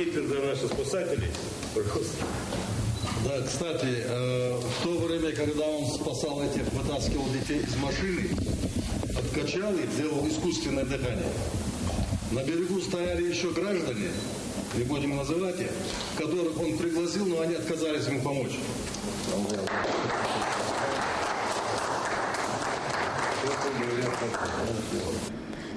молитвы за наших спасателей. Пожалуйста. Да, кстати, в то время, когда он спасал этих, вытаскивал детей из машины, откачал их, сделал искусственное дыхание. На берегу стояли еще граждане, не будем называть их, которых он пригласил, но они отказались ему помочь.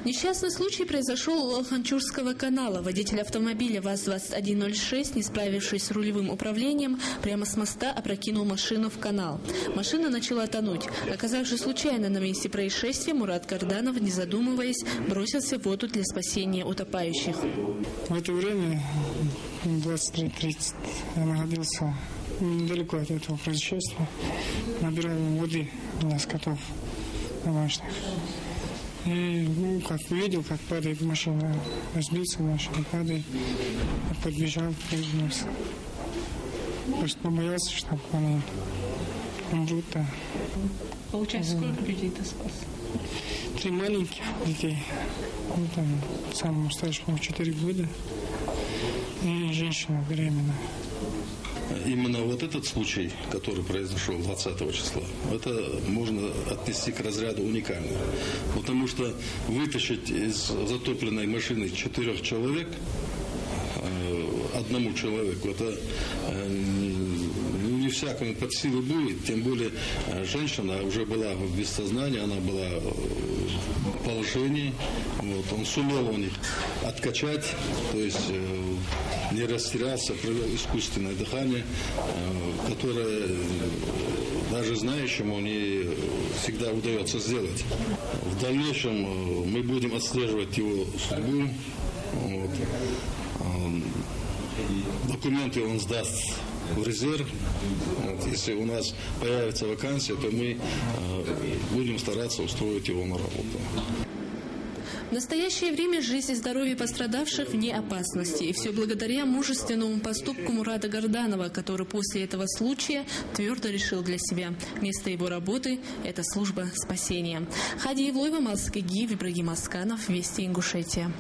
Несчастный случай произошел у Алханчурского канала. Водитель автомобиля ВАЗ-2106, не справившись с рулевым управлением, прямо с моста опрокинул машину в канал. Машина начала тонуть. Оказавшись случайно на месте происшествия, Мурат Карданов, не задумываясь, бросился в воду для спасения утопающих. В это время, 23:30, я находился недалеко от этого происшествия. Набирал воды для скотов домашних. И, как увидел, как падает машина, разбился машина, падает, я подбежал, прыгнулся. Просто побоялся, что они умрут. Да. Получается, сколько людей ты спас? 3 маленьких детей, там, самому старшему 4 года, и женщина беременная. Именно вот этот случай, который произошел 20 числа, это можно отнести к разряду уникального. Потому что вытащить из затопленной машины 4 человек, одному человеку, это не всякому под силу будет. Тем более женщина уже была без сознания, она была в положении. Вот, он сумел у них откачать, то есть не растерялся, провел искусственное дыхание, которое даже знающему не всегда удается сделать. В дальнейшем мы будем отслеживать его судьбу. Вот. Документы он сдаст в резерв. Вот. Если у нас появится вакансия, то мы будем стараться устроить его на работу. В настоящее время жизнь и здоровье пострадавших вне опасности. И все благодаря мужественному поступку Мурата Карданова, который после этого случая твердо решил для себя: место его работы – это служба спасения. Хади Евлоева, Малская Гиев, Ибрагим Асканов, Вести Ингушетия.